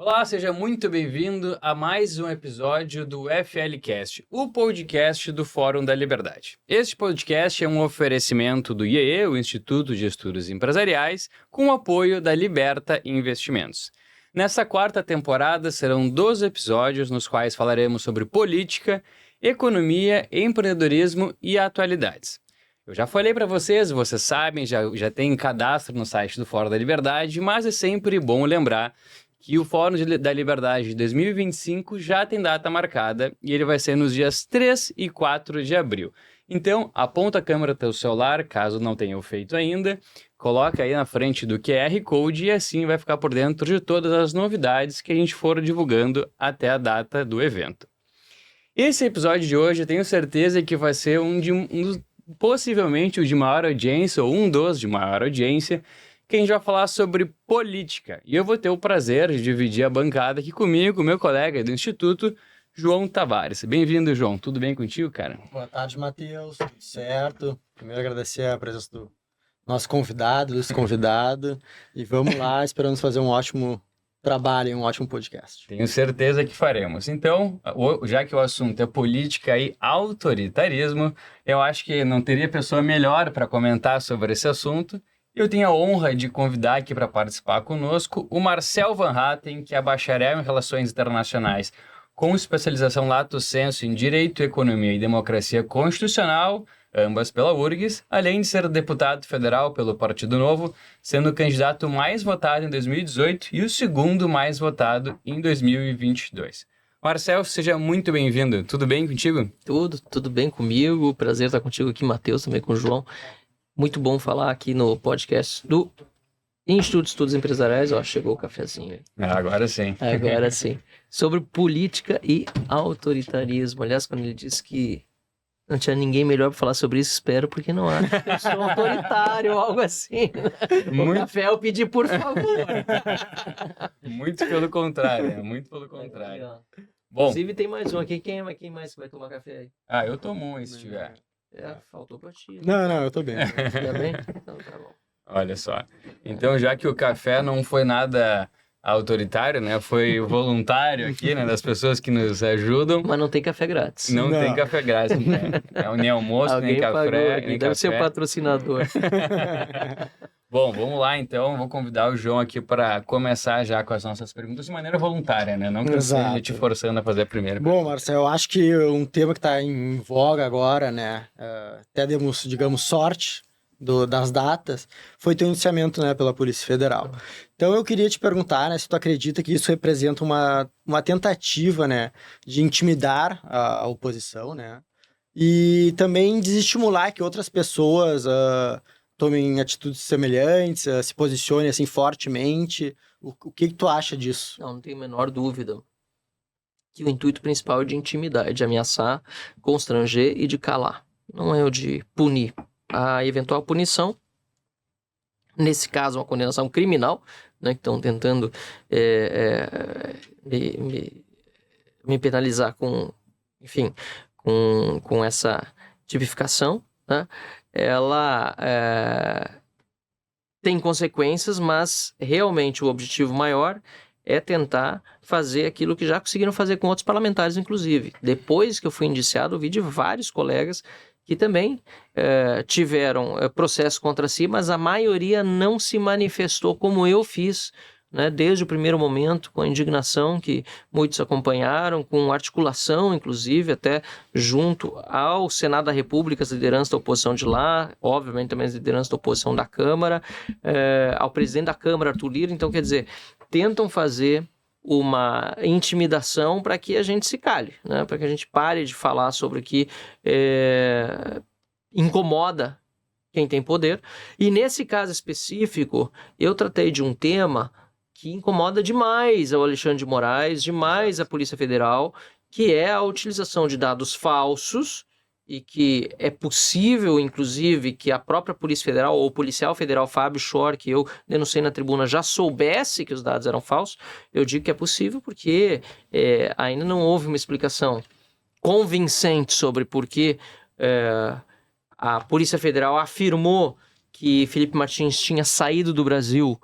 Olá, seja muito bem-vindo a mais um episódio do FLcast, o podcast do Fórum da Liberdade. Este podcast é um oferecimento do IEE, o Instituto de Estudos Empresariais, com o apoio da Liberta Investimentos. Nessa quarta temporada serão 12 episódios nos quais falaremos sobre política, economia, empreendedorismo e atualidades. Eu já falei para vocês sabem, já tem cadastro no site do Fórum da Liberdade, mas é sempre bom lembrar que o Fórum da Liberdade de 2025 já tem data marcada e ele vai ser nos dias 3 e 4 de abril. Então, aponta a câmera do teu celular, caso não tenha feito ainda, coloca aí na frente do QR Code e assim vai ficar por dentro de todas as novidades que a gente for divulgando até a data do evento. Esse episódio de hoje eu tenho certeza que vai ser possivelmente o de maior audiência, ou um dos de maior audiência, que a gente vai falar sobre política. E eu vou ter o prazer de dividir a bancada aqui comigo, meu colega do Instituto, João Tavares. Bem-vindo, João. Tudo bem contigo, cara? Boa tarde, Matheus. Tudo certo? Primeiro agradecer a presença do nosso convidado, desse convidado. E vamos lá, esperamos fazer um ótimo trabalho e um ótimo podcast. Tenho certeza que faremos. Então, já que o assunto é política e autoritarismo, eu acho que não teria pessoa melhor para comentar sobre esse assunto. Eu tenho a honra de convidar aqui para participar conosco o Marcel Van Hatten, que é bacharel em Relações Internacionais, com especialização lato sensu em Direito, Economia e Democracia Constitucional, ambas pela URGS, além de ser deputado federal pelo Partido Novo, sendo o candidato mais votado em 2018 e o segundo mais votado em 2022. Marcel, seja muito bem-vindo. Tudo bem contigo? Tudo bem comigo. Prazer estar contigo aqui, Matheus, também com o João. Muito bom falar aqui no podcast do Instituto de Estudos Empresariais. Ó, chegou o cafezinho aí. Agora sim. Agora sim. Sobre política e autoritarismo. Aliás, quando ele disse que não tinha ninguém melhor para falar sobre isso, espero, porque não acho que eu sou autoritário ou algo assim. O café eu pedi, por favor. Muito pelo contrário, muito pelo contrário. Bom, inclusive tem mais um aqui. Quem mais vai tomar café aí? Eu tomo um se tiver. Faltou pra ti. Não, eu tô bem. Tá bem? Então tá bom. Olha só. Então, já que o café não foi nada autoritário, né? Foi voluntário aqui, né? Das pessoas que nos ajudam. Mas não tem café grátis. Não tem café grátis, né? Nem almoço, nem café. Deve ser o patrocinador. Bom, vamos lá então. Vou convidar o João aqui para começar já com as nossas perguntas de maneira voluntária, né? Não que eu esteja te forçando a fazer a primeira. Bom, Marcelo, eu acho que um tema que está em voga agora, né? Até demos, digamos, sorte das datas, foi teu indiciamento, né, pela Polícia Federal. Então eu queria te perguntar, né, se tu acredita que isso representa uma tentativa, né, de intimidar a oposição, né? E também desestimular que outras pessoas tomem atitudes semelhantes, se posicionem assim fortemente. O que tu acha disso? Não tenho a menor dúvida que o intuito principal é de intimidar, é de ameaçar, constranger e de calar. Não é o de punir. A eventual punição, nesse caso uma condenação criminal, né, que estão tentando me penalizar com essa tipificação, né? Ela tem consequências, mas realmente o objetivo maior é tentar fazer aquilo que já conseguiram fazer com outros parlamentares, inclusive. Depois que eu fui indiciado, eu vi de vários colegas que também tiveram processo contra si, mas a maioria não se manifestou como eu fiz, né, desde o primeiro momento, com a indignação que muitos acompanharam, com articulação, inclusive, até junto ao Senado da República, as lideranças da oposição de lá, obviamente também as lideranças da oposição da Câmara, ao presidente da Câmara, Arthur Lira. Então, quer dizer, tentam fazer uma intimidação para que a gente se cale, né, para que a gente pare de falar sobre o que incomoda quem tem poder. E nesse caso específico, eu tratei de um tema que incomoda demais ao Alexandre de Moraes, demais a Polícia Federal, que é a utilização de dados falsos, e que é possível, inclusive, que a própria Polícia Federal ou o policial federal Fábio Schor, que eu denunciei na tribuna, já soubesse que os dados eram falsos. Eu digo que é possível porque ainda não houve uma explicação convincente sobre por que a Polícia Federal afirmou que Felipe Martins tinha saído do Brasil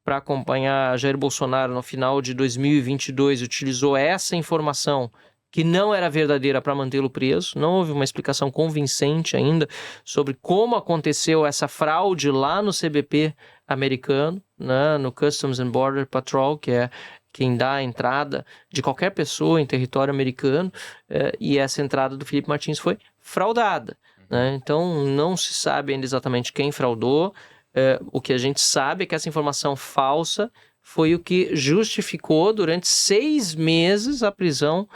para acompanhar Jair Bolsonaro no final de 2022 utilizou essa informação que não era verdadeira para mantê-lo preso. Não houve uma explicação convincente ainda sobre como aconteceu essa fraude lá no CBP americano, né, no Customs and Border Patrol, que é quem dá a entrada de qualquer pessoa em território americano, e essa entrada do Felipe Martins foi fraudada, né? Então, não se sabe ainda exatamente quem fraudou. O que a gente sabe é que essa informação falsa foi o que justificou durante 6 meses a prisão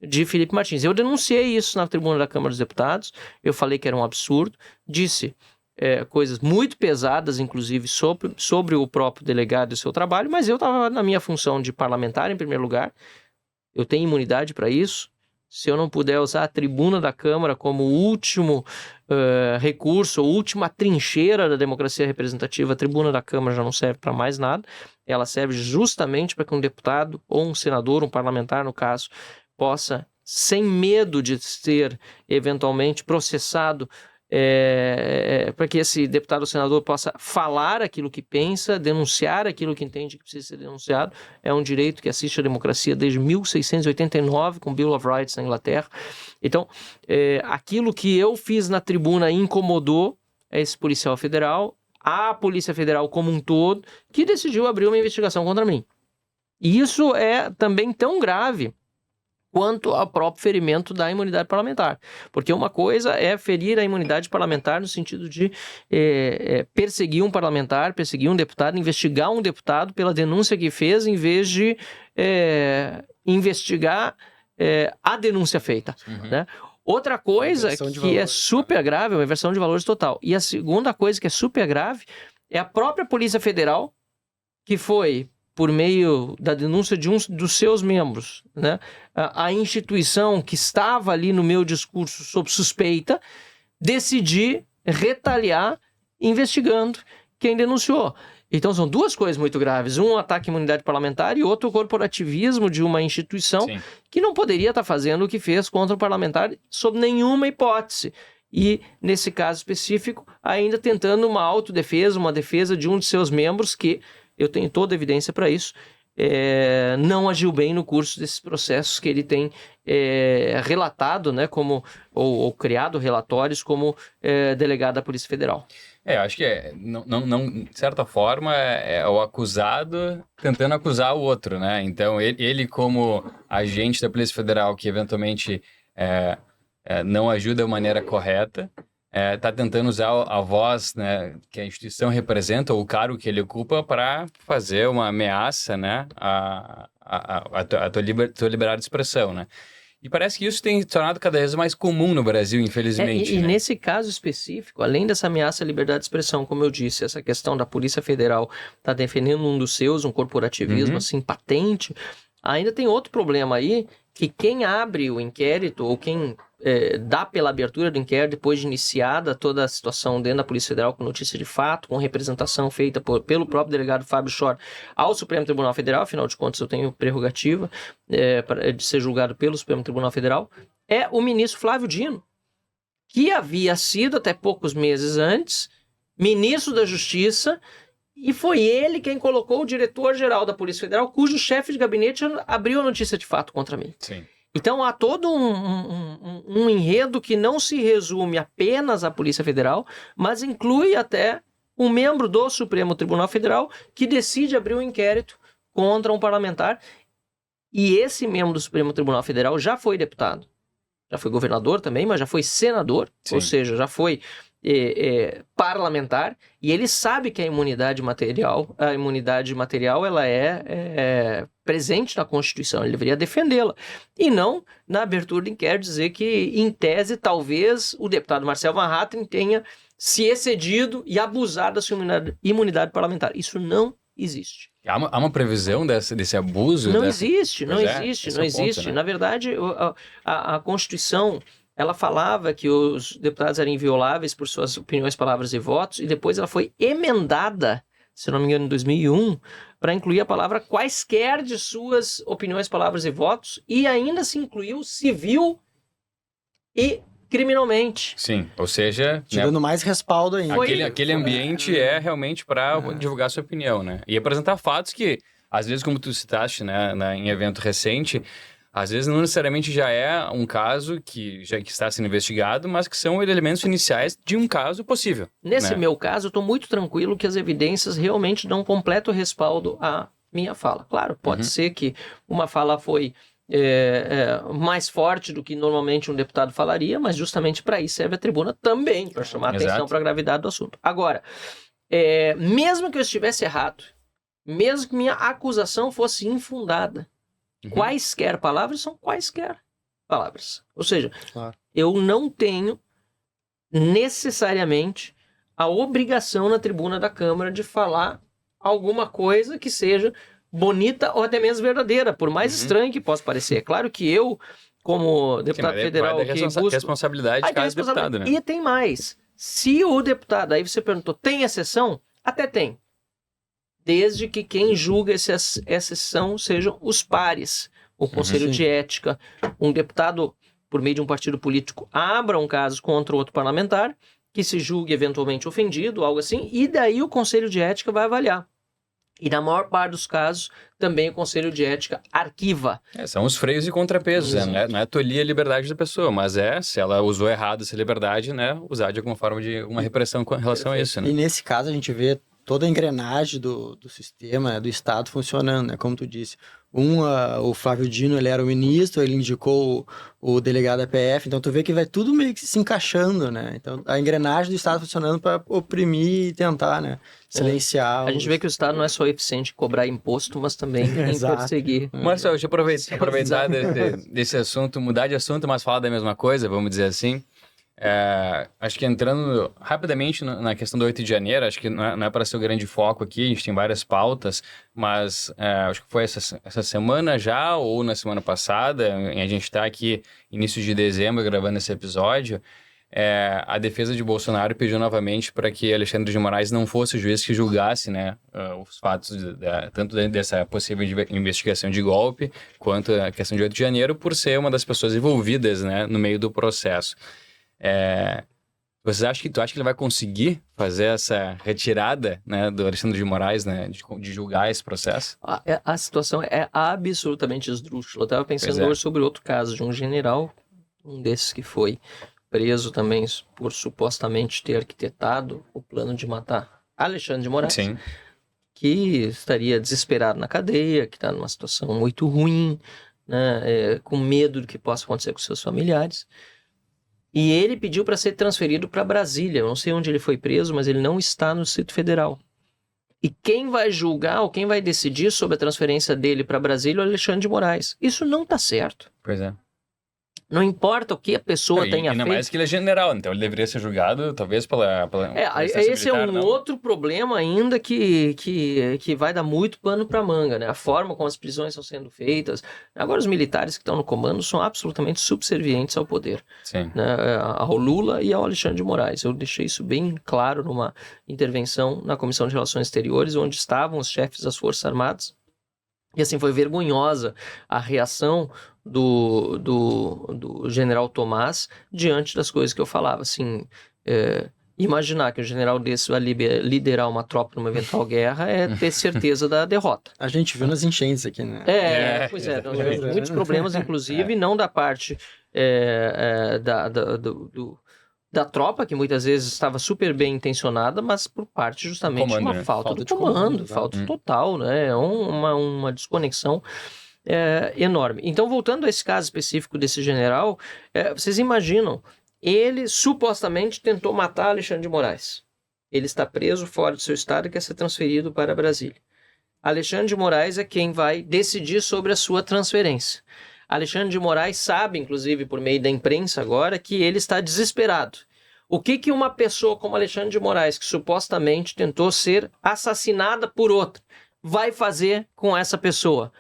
de Felipe Martins. Eu denunciei isso na tribuna da Câmara dos Deputados, eu falei que era um absurdo, disse coisas muito pesadas, inclusive, sobre o próprio delegado e o seu trabalho, mas eu estava na minha função de parlamentar, em primeiro lugar, eu tenho imunidade para isso. Se eu não puder usar a tribuna da Câmara como último recurso, ou última trincheira da democracia representativa, a tribuna da Câmara já não serve para mais nada. Ela serve justamente para que um deputado, ou um senador, um parlamentar, no caso, possa, sem medo de ser eventualmente processado, para que esse deputado ou senador possa falar aquilo que pensa, denunciar aquilo que entende que precisa ser denunciado. É um direito que assiste à democracia desde 1689, com Bill of Rights na Inglaterra. Então, aquilo que eu fiz na tribuna incomodou esse policial federal, a Polícia Federal como um todo, que decidiu abrir uma investigação contra mim. E isso é também tão grave quanto ao próprio ferimento da imunidade parlamentar. Porque uma coisa é ferir a imunidade parlamentar no sentido de perseguir um parlamentar, perseguir um deputado, investigar um deputado pela denúncia que fez, em vez de investigar a denúncia feita. Né? Outra coisa que é super grave é uma inversão de valores total. E a segunda coisa que é super grave é a própria Polícia Federal, que foi, por meio da denúncia de um dos seus membros, né, a instituição que estava ali no meu discurso sob suspeita, decidir retaliar investigando quem denunciou. Então são duas coisas muito graves. Um ataque à imunidade parlamentar e outro o corporativismo de uma instituição que não poderia estar fazendo o que fez contra o parlamentar sob nenhuma hipótese. E, nesse caso específico, ainda tentando uma autodefesa, uma defesa de um de seus membros que, eu tenho toda a evidência para isso, não agiu bem no curso desses processos que ele tem relatado, né, como, ou criado relatórios como delegado da Polícia Federal. Eu acho que de certa forma, é o acusado tentando acusar o outro, né? Então, ele como agente da Polícia Federal que eventualmente não ajuda da maneira correta, está tentando usar a voz, né, que a instituição representa, ou o cargo que ele ocupa, para fazer uma ameaça, né, a tua liberdade de expressão, né? E parece que isso tem se tornado cada vez mais comum no Brasil, infelizmente. E nesse caso específico, além dessa ameaça à liberdade de expressão, como eu disse, essa questão da Polícia Federal está defendendo um dos seus, um corporativismo assim patente, ainda tem outro problema aí, que quem abre o inquérito, ou quem dá pela abertura do inquérito, depois de iniciada toda a situação dentro da Polícia Federal, com notícia de fato, com representação feita pelo próprio delegado Fábio Schor ao Supremo Tribunal Federal, afinal de contas eu tenho prerrogativa de ser julgado pelo Supremo Tribunal Federal, é o ministro Flávio Dino, que havia sido, até poucos meses antes, ministro da Justiça, e foi ele quem colocou o diretor-geral da Polícia Federal, cujo chefe de gabinete abriu a notícia de fato contra mim. Sim. Então, há todo um enredo que não se resume apenas à Polícia Federal, mas inclui até um membro do Supremo Tribunal Federal que decide abrir um inquérito contra um parlamentar. E esse membro do Supremo Tribunal Federal já foi deputado, já foi governador também, mas já foi senador, ou seja, já foi parlamentar, e ele sabe que a imunidade material ela é presente na Constituição, ele deveria defendê-la, e não na abertura do inquérito dizer que, em tese, talvez o deputado Marcel Van Hatten tenha se excedido e abusado da sua imunidade parlamentar. Isso não existe. Há uma previsão desse abuso? Não existe. Ponto, né? Na verdade, a Constituição, ela falava que os deputados eram invioláveis por suas opiniões, palavras e votos, e depois ela foi emendada, se não me engano, em 2001, para incluir a palavra quaisquer de suas opiniões, palavras e votos, e ainda se incluiu civil e criminalmente. Sim, ou seja, Te né, dando mais respaldo ainda. aquele ambiente é realmente para divulgar sua opinião, né? E apresentar fatos que, às vezes, como tu citaste, né, em evento recente, às vezes não necessariamente já é um caso que está sendo investigado, mas que são elementos iniciais de um caso possível. Nesse né? meu caso, eu estou muito tranquilo que as evidências realmente dão completo respaldo à minha fala. Claro, pode ser que uma fala foi mais forte do que normalmente um deputado falaria, mas justamente para isso serve a tribuna também, para chamar a atenção Exato. para a gravidade do assunto. Agora, mesmo que eu estivesse errado, mesmo que minha acusação fosse infundada, quaisquer palavras são quaisquer palavras. Ou seja, Claro. eu não tenho necessariamente a obrigação na tribuna da Câmara de falar alguma coisa que seja bonita ou até mesmo verdadeira, por mais estranho que possa parecer. É claro que eu, como deputado federal, vai da que busco... responsabilidade de cada deputado, né? E tem mais. Se o deputado, aí você perguntou, tem exceção? Até tem. Desde que quem julga essa exceção sejam os pares, o Conselho Sim. de Ética, um deputado, por meio de um partido político, abra um caso contra outro parlamentar, que se julgue eventualmente ofendido, algo assim, e daí o Conselho de Ética vai avaliar. E na maior parte dos casos, também o Conselho de Ética arquiva. São os freios e contrapesos, né? Não é tolir a liberdade da pessoa, mas se ela usou errado essa liberdade, né? Usar de alguma forma de uma repressão com relação a isso, né? E nesse caso a gente vê toda a engrenagem do sistema, né, do Estado funcionando, né? Como tu disse. O Flávio Dino, ele era o ministro, ele indicou o delegado da PF, então tu vê que vai tudo meio que se encaixando, né? Então a engrenagem do Estado funcionando para oprimir e tentar, né? Silenciar. A gente vê que o Estado não é só eficiente em cobrar imposto, mas também em Exato. perseguir. Marcelo, deixa eu aproveitar desse assunto, mudar de assunto, mas falar da mesma coisa, vamos dizer assim. Acho que entrando rapidamente na questão do 8 de janeiro, acho que não é para ser o grande foco aqui, a gente tem várias pautas, mas acho que foi essa semana já, ou na semana passada, a gente está aqui início de dezembro gravando esse episódio, a defesa de Bolsonaro pediu novamente para que Alexandre de Moraes não fosse o juiz que julgasse, né, os fatos tanto dessa possível investigação de golpe, quanto a questão de 8 de janeiro, por ser uma das pessoas envolvidas, né, no meio do processo. Tu acha que ele vai conseguir fazer essa retirada, né, do Alexandre de Moraes, né, de julgar esse processo? A situação é absolutamente esdrúxula. Eu estava pensando hoje sobre outro caso de um general, um desses que foi preso também por supostamente ter arquitetado o plano de matar Alexandre de Moraes. Sim. Que estaria desesperado na cadeia, que está numa situação muito ruim, né, com medo do que possa acontecer com seus familiares. E ele pediu para ser transferido para Brasília. Eu não sei onde ele foi preso, mas ele não está no Distrito Federal. E quem vai julgar ou quem vai decidir sobre a transferência dele para Brasília é o Alexandre de Moraes. Isso não está certo. Pois é. Não importa o que a pessoa tenha ainda feito. mais que ele é general, então ele deveria ser julgado, talvez, pela esse é um outro problema ainda que vai dar muito pano para manga, né? A forma como as prisões estão sendo feitas. Agora, os militares que estão no comando são absolutamente subservientes ao poder. Sim. Né? Ao Lula e ao Alexandre de Moraes. Eu deixei isso bem claro numa intervenção na Comissão de Relações Exteriores, onde estavam os chefes das Forças Armadas. E assim, foi vergonhosa a reação do general Tomás diante das coisas que eu falava. Assim, imaginar que um general desse vai liderar uma tropa numa eventual guerra é ter certeza da derrota. A gente viu nas enchentes aqui, né? Pois é. Nós tivemos muitos problemas, inclusive, não da parte da tropa, que muitas vezes estava super bem intencionada, mas por parte justamente de uma falta de comando, falta total, né? Uma desconexão enorme. Então, voltando a esse caso específico desse general, vocês imaginam, ele supostamente tentou matar Alexandre de Moraes. Ele está preso fora do seu estado e quer ser transferido para Brasília. Alexandre de Moraes é quem vai decidir sobre a sua transferência. Alexandre de Moraes sabe, inclusive por meio da imprensa agora, que ele está desesperado. O que uma pessoa como Alexandre de Moraes, que supostamente tentou ser assassinada por outra, vai fazer com essa pessoa?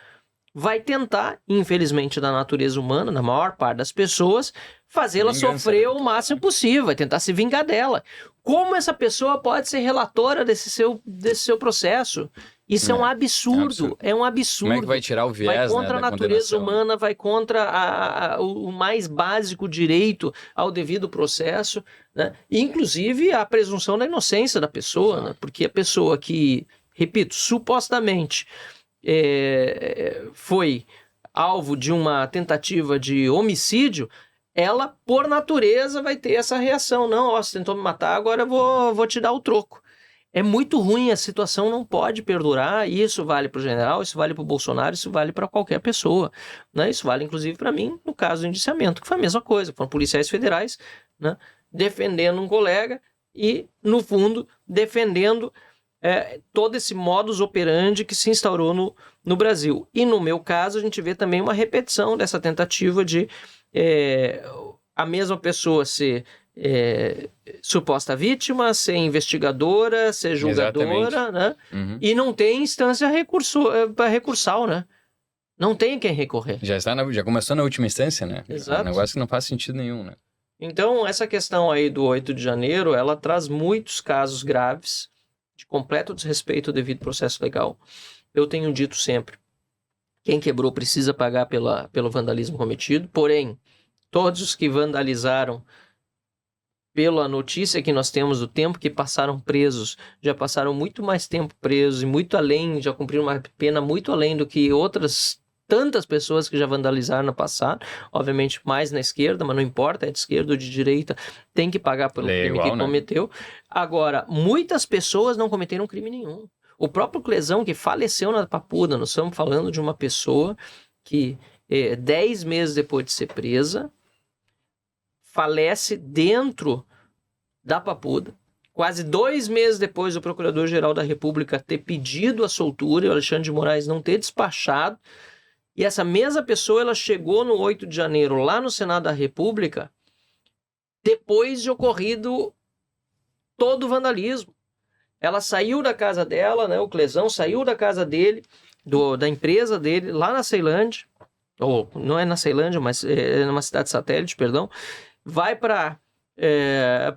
Vai tentar, infelizmente da natureza humana, na maior parte das pessoas, fazê-la sofrer o máximo possível, vai tentar se vingar dela. Como essa pessoa pode ser relatora desse seu processo? Isso é um absurdo, é um absurdo. Como é que vai tirar o viés, vai contra né, da a natureza condenação? humana, vai contra o mais básico direito ao devido processo, né? Inclusive a presunção da inocência da pessoa, né? Porque a pessoa que, repito, supostamente foi alvo de uma tentativa de homicídio, ela, por natureza, vai ter essa reação. Não, ó, você tentou me matar, agora eu vou te dar o troco. É muito ruim, a situação não pode perdurar, e isso vale para o general, isso vale para o Bolsonaro, isso vale para qualquer pessoa, né? Isso vale inclusive para mim, no caso do indiciamento, que foi a mesma coisa, foram policiais federais, né, defendendo um colega e, no fundo, defendendo todo esse modus operandi que se instaurou no Brasil. E no meu caso, a gente vê também uma repetição dessa tentativa de a mesma pessoa ser suposta vítima, ser investigadora, ser julgadora, né? Uhum. E não tem instância recursal, né? Não tem quem recorrer. Já começou na última instância, né? Exato. É um negócio que não faz sentido nenhum, né? Então, essa questão aí do 8 de janeiro, ela traz muitos casos graves de completo desrespeito ao devido processo legal. Eu tenho dito sempre, quem quebrou precisa pagar pelo vandalismo cometido, porém, todos os que vandalizaram, pela notícia que nós temos do tempo que passaram presos, já passaram muito mais tempo presos e muito além, já cumpriram uma pena muito além do que outras tantas pessoas que já vandalizaram no passado, obviamente mais na esquerda, mas não importa, é de esquerda ou de direita, tem que pagar pelo crime igual, que né? cometeu. Agora, muitas pessoas não cometeram crime nenhum. O próprio Clesão, que faleceu na Papuda, nós estamos falando de uma pessoa que 10 meses depois de ser presa, falece dentro da Papuda, quase 2 meses depois do Procurador-Geral da República ter pedido a soltura e o Alexandre de Moraes não ter despachado, e essa mesma pessoa ela chegou no 8 de janeiro lá no Senado da República depois de ocorrido todo o vandalismo. Ela saiu da casa dela, né, o Clesão saiu da casa dele, da empresa dele, lá na Ceilândia, ou não é na Ceilândia, mas é numa cidade satélite, perdão, vai para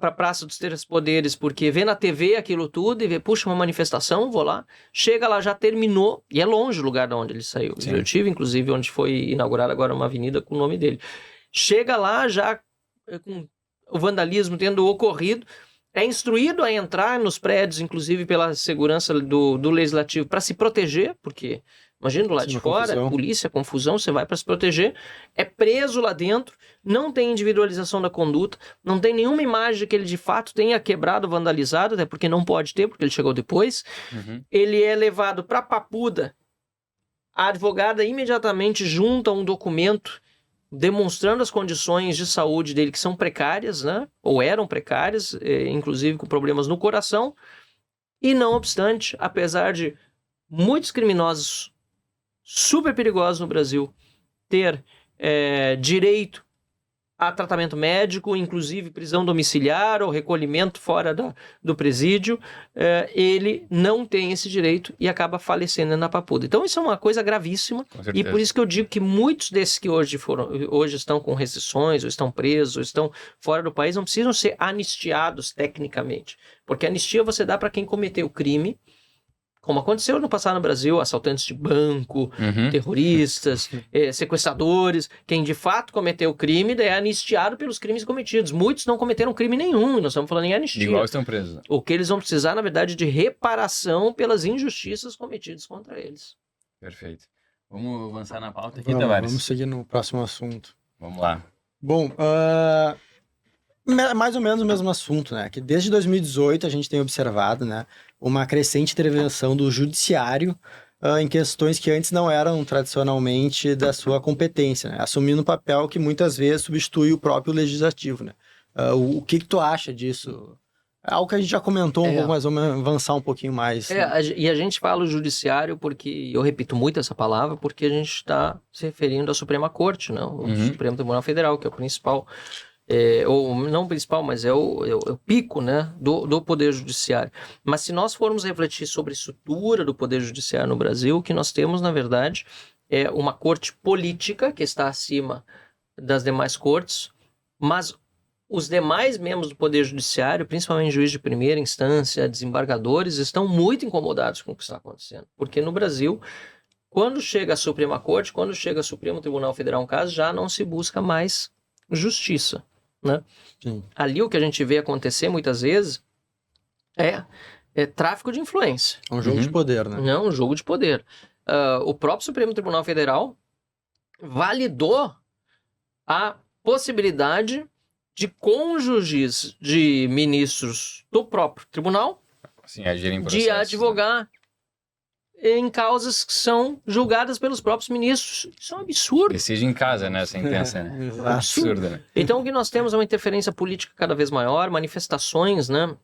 a Praça dos Três Poderes, porque vê na TV aquilo tudo e vê, puxa, uma manifestação, vou lá. Chega lá, já terminou, e é longe o lugar de onde ele saiu. Sim. Eu tive, inclusive, onde foi inaugurada agora uma avenida com o nome dele. Chega lá, já com o vandalismo tendo ocorrido, é instruído a entrar nos prédios, inclusive pela segurança do Legislativo, para se proteger, porque... Imagina do lado de fora, confusão. polícia, confusão, você vai para se proteger, é preso lá dentro, não tem individualização da conduta, não tem nenhuma imagem de que ele de fato tenha quebrado, vandalizado, até porque não pode ter, porque ele chegou depois. Uhum. Ele é levado para Papuda, a advogada imediatamente junta um documento demonstrando as condições de saúde dele que são precárias, né? Ou eram precárias, inclusive com problemas no coração, e não obstante, apesar de muitos criminosos super perigosos no Brasil ter direito a tratamento médico, inclusive prisão domiciliar ou recolhimento fora do presídio, ele não tem esse direito e acaba falecendo na Papuda. Então isso é uma coisa gravíssima e por isso que eu digo que muitos desses que hoje estão com restrições, ou estão presos, ou estão fora do país, não precisam ser anistiados tecnicamente, porque anistia você dá para quem cometeu o crime, como aconteceu no passado no Brasil, assaltantes de banco, terroristas, sequestradores, quem de fato cometeu o crime é anistiado pelos crimes cometidos. Muitos não cometeram crime nenhum, e nós estamos falando em anistia. Igual estão presos. O que eles vão precisar, na verdade, de reparação pelas injustiças cometidas contra eles. Perfeito. Vamos avançar na pauta aqui, Tavares? Vamos seguir no próximo assunto. Vamos lá. Bom, mais ou menos o mesmo assunto, né? Que desde 2018 a gente tem observado, né, uma crescente intervenção do judiciário em questões que antes não eram tradicionalmente da sua competência, né? Assumindo um papel que muitas vezes substitui o próprio legislativo, né? O que tu acha disso? É algo que a gente já comentou um pouco, mas vamos avançar um pouquinho mais. E a gente fala o judiciário porque, eu repito muito essa palavra, porque a gente está se referindo à Suprema Corte, não? O Supremo Tribunal Federal, que é o principal... ou não o principal, mas é o pico, né, do Poder Judiciário. Mas se nós formos refletir sobre a estrutura do Poder Judiciário no Brasil, o que nós temos, na verdade, é uma corte política que está acima das demais cortes, mas os demais membros do Poder Judiciário, principalmente juiz de primeira instância, desembargadores, estão muito incomodados com o que está acontecendo. Porque no Brasil, quando chega a Suprema Corte, quando chega ao Supremo Tribunal Federal um caso, já não se busca mais justiça, né? Sim. Ali o que a gente vê acontecer muitas vezes é tráfico de influência. É um jogo de poder, né? Não, um jogo de poder. O próprio Supremo Tribunal Federal validou a possibilidade de cônjuges de ministros do próprio tribunal Sim, agirem em de processos, né? advogar em causas que são julgadas pelos próprios ministros. Isso é um absurdo. Decide em casa, né? A sentença, né? Exato. Absurdo, né? Então, o que nós temos é uma interferência política cada vez maior, manifestações, né,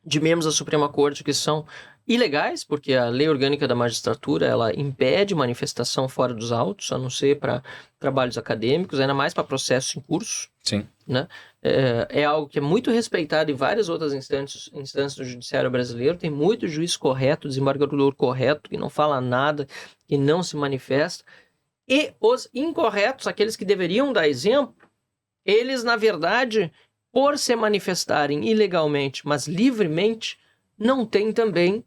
de membros da Suprema Corte que são ilegais, porque a lei orgânica da magistratura, ela impede manifestação fora dos autos, a não ser para trabalhos acadêmicos, ainda mais para processos em curso. Sim. Né? É algo que é muito respeitado em várias outras instâncias do judiciário brasileiro. Tem muito juiz correto, desembargador correto, que não fala nada, que não se manifesta. E os incorretos, aqueles que deveriam dar exemplo, eles, na verdade, por se manifestarem ilegalmente, mas livremente, não têm também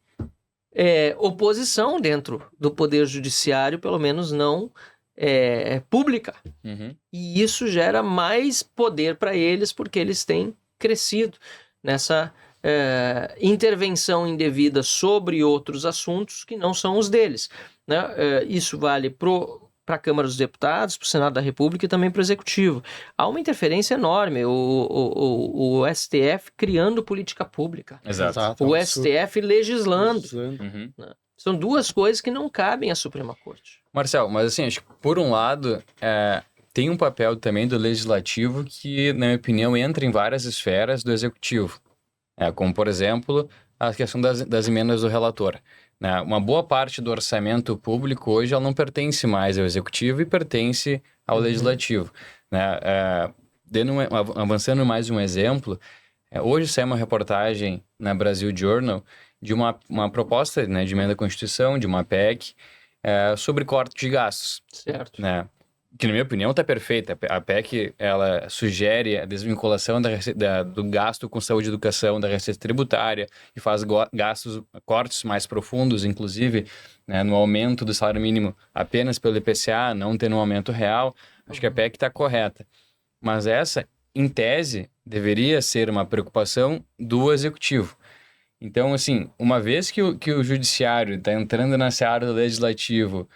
oposição dentro do Poder Judiciário, pelo menos não pública. Uhum. E isso gera mais poder para eles, porque eles têm crescido nessa intervenção indevida sobre outros assuntos que não são os deles. Né? Isso vale para a Câmara dos Deputados, para o Senado da República e também para o Executivo. Há uma interferência enorme, o STF criando política pública, Exato. o STF legislando. Uhum. Né? São duas coisas que não cabem à Suprema Corte. Marcel, mas assim, acho que por um lado, tem um papel também do legislativo que, na minha opinião, entra em várias esferas do executivo. Como, por exemplo, a questão das emendas do relator. Né? Uma boa parte do orçamento público hoje ela não pertence mais ao executivo e pertence ao legislativo. Né? Avançando mais um exemplo, hoje saiu uma reportagem na Brasil Journal de uma proposta, né, de emenda à Constituição, de uma PEC, sobre corte de gastos. Certo. Né? Que, na minha opinião, está perfeita. A PEC, ela sugere a desvinculação do gasto com saúde e educação da receita tributária e faz cortes mais profundos, inclusive, né, no aumento do salário mínimo apenas pelo IPCA, não tendo um aumento real. Acho que a PEC está correta. Mas essa, em tese, deveria ser uma preocupação do executivo. Então, assim, uma vez que o judiciário está entrando na seara do legislativo,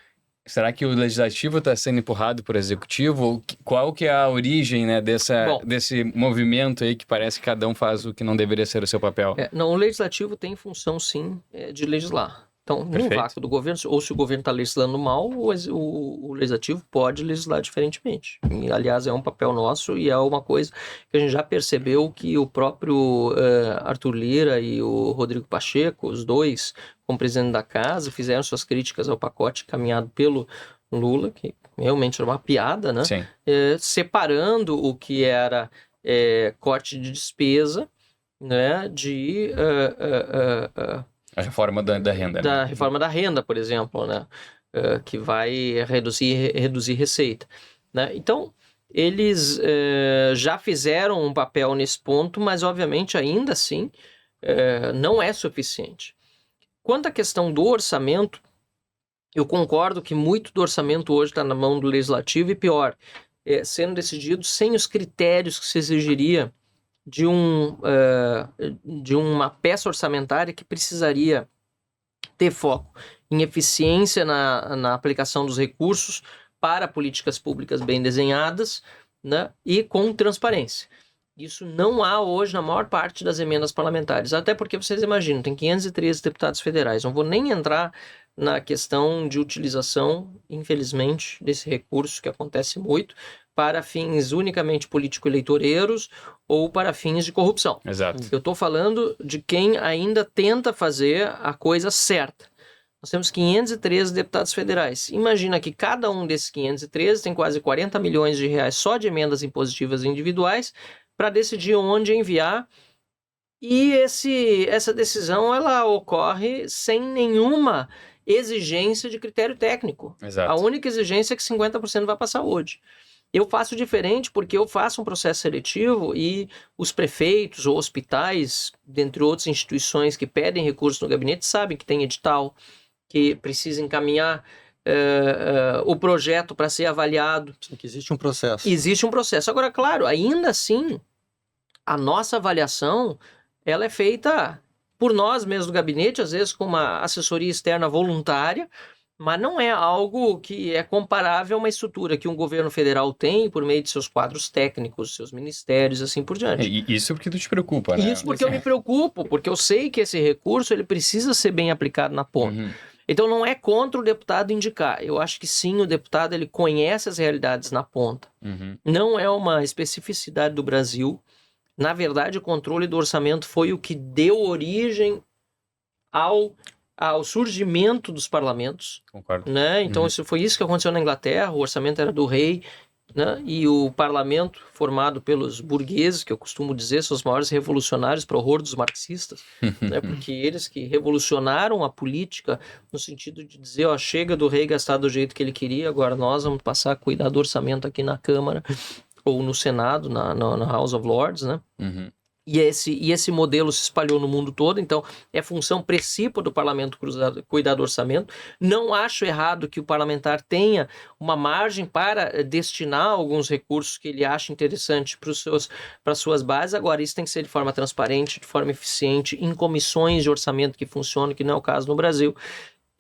será que o legislativo está sendo empurrado por executivo? Qual que é a origem, né, desse movimento aí que parece que cada um faz o que não deveria ser o seu papel? Não, o legislativo tem função, sim, de legislar. Então, no vácuo do governo, ou se o governo está legislando mal, o legislativo pode legislar diferentemente. E, aliás, é um papel nosso e é uma coisa que a gente já percebeu que o próprio Arthur Lira e o Rodrigo Pacheco, os dois, como presidente da casa, fizeram suas críticas ao pacote caminhado pelo Lula, que realmente era uma piada, né? Sim. Separando o que era corte de despesa, né, A reforma da renda. Da né? reforma da renda, por exemplo, né? Que vai reduzir receita. Né? Então, eles já fizeram um papel nesse ponto, mas, obviamente, ainda assim, não é suficiente. Quanto à questão do orçamento, eu concordo que muito do orçamento hoje está na mão do legislativo e, pior, sendo decidido sem os critérios que se exigiria de uma peça orçamentária que precisaria ter foco em eficiência na aplicação dos recursos para políticas públicas bem desenhadas, né, e com transparência. Isso não há hoje na maior parte das emendas parlamentares, até porque vocês imaginam, tem 513 deputados federais, não vou nem entrar na questão de utilização, infelizmente, desse recurso que acontece muito, para fins unicamente político-eleitoreiros ou para fins de corrupção. Exato. Eu estou falando de quem ainda tenta fazer a coisa certa. Nós temos 513 deputados federais. Imagina que cada um desses 513 tem quase 40 milhões de reais só de emendas impositivas individuais para decidir onde enviar. E essa decisão ela ocorre sem nenhuma exigência de critério técnico. Exato. A única exigência é que 50% vai para a saúde. Eu faço diferente porque eu faço um processo seletivo e os prefeitos ou hospitais, dentre outras instituições que pedem recursos no gabinete, sabem que tem edital, que precisa encaminhar o projeto para ser avaliado. Sim, que existe um processo. Existe um processo. Agora, claro, ainda assim, a nossa avaliação, ela é feita por nós mesmos do gabinete, às vezes com uma assessoria externa voluntária, mas não é algo que é comparável a uma estrutura que um governo federal tem por meio de seus quadros técnicos, seus ministérios, assim por diante. Isso porque tu te preocupa, né? Isso porque eu me preocupo, porque eu sei que esse recurso ele precisa ser bem aplicado na ponta. Uhum. Então não é contra o deputado indicar. Eu acho que sim, o deputado ele conhece as realidades na ponta. Uhum. Não é uma especificidade do Brasil. Na verdade, o controle do orçamento foi o que deu origem ao surgimento dos parlamentos. Concordo. Né? Então, foi isso que aconteceu na Inglaterra. O orçamento era do rei, né? E o parlamento, formado pelos burgueses, que eu costumo dizer, são os maiores revolucionários para o horror dos marxistas, né? Porque eles que revolucionaram a política no sentido de dizer, ó, chega do rei gastar do jeito que ele queria, agora nós vamos passar a cuidar do orçamento aqui na Câmara ou no Senado, na House of Lords, né? Uhum. E esse modelo se espalhou no mundo todo, então é função principal do parlamento cuidar do orçamento. Não acho errado que o parlamentar tenha uma margem para destinar alguns recursos que ele acha interessante para suas bases. Agora, isso tem que ser de forma transparente, de forma eficiente, em comissões de orçamento que funcionam, que não é o caso no Brasil,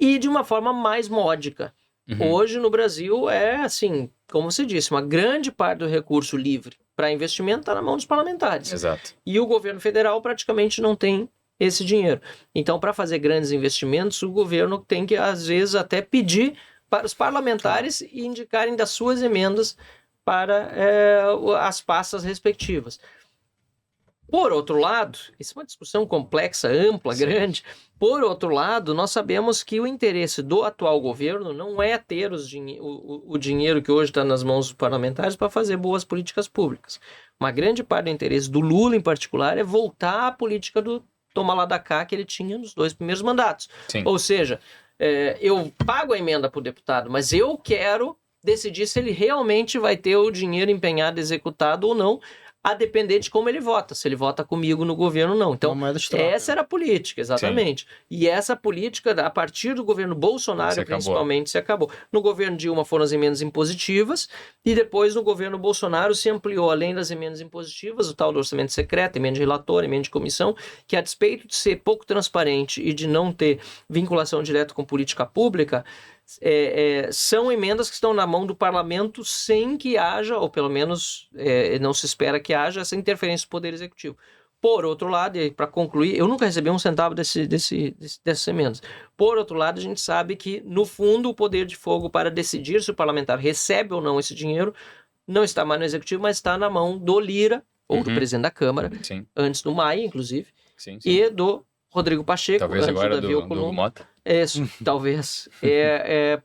e de uma forma mais módica. Hoje no Brasil é assim, como você disse, uma grande parte do recurso livre para investimento está na mão dos parlamentares. Exato. E o governo federal praticamente não tem esse dinheiro. Então, para fazer grandes investimentos, o governo tem que, às vezes, até pedir para os parlamentares indicarem das suas emendas para as pastas respectivas. Por outro lado, isso é uma discussão complexa, ampla, grande. Por outro lado, nós sabemos que o interesse do atual governo não é ter o dinheiro que hoje está nas mãos dos parlamentares para fazer boas políticas públicas. Uma grande parte do interesse do Lula, em particular, é voltar à política do toma lá da cá que ele tinha nos 2 primeiros mandatos. Sim. Ou seja, eu pago a emenda para o deputado, mas eu quero decidir se ele realmente vai ter o dinheiro empenhado, executado ou não, a depender de como ele vota, se ele vota comigo no governo ou não. Então, essa era a política, exatamente. Sim. E essa política, a partir do governo Bolsonaro, principalmente, se acabou. No governo Dilma foram as emendas impositivas, e depois no governo Bolsonaro se ampliou, além das emendas impositivas, o tal do orçamento secreto, emenda de relator, emenda de comissão, que a despeito de ser pouco transparente e de não ter vinculação direta com política pública, são emendas que estão na mão do parlamento sem que haja, ou pelo menos não se espera que haja essa interferência do Poder Executivo. Por outro lado, e para concluir, eu nunca recebi um centavo dessas emendas. Por outro lado, a gente sabe que, no fundo, o poder de fogo para decidir se o parlamentar recebe ou não esse dinheiro não está mais no Executivo, mas está na mão do Lira, ou do presidente da Câmara, antes do Maia, inclusive, e do Rodrigo Pacheco, talvez antes agora do Davi do Mota. Talvez,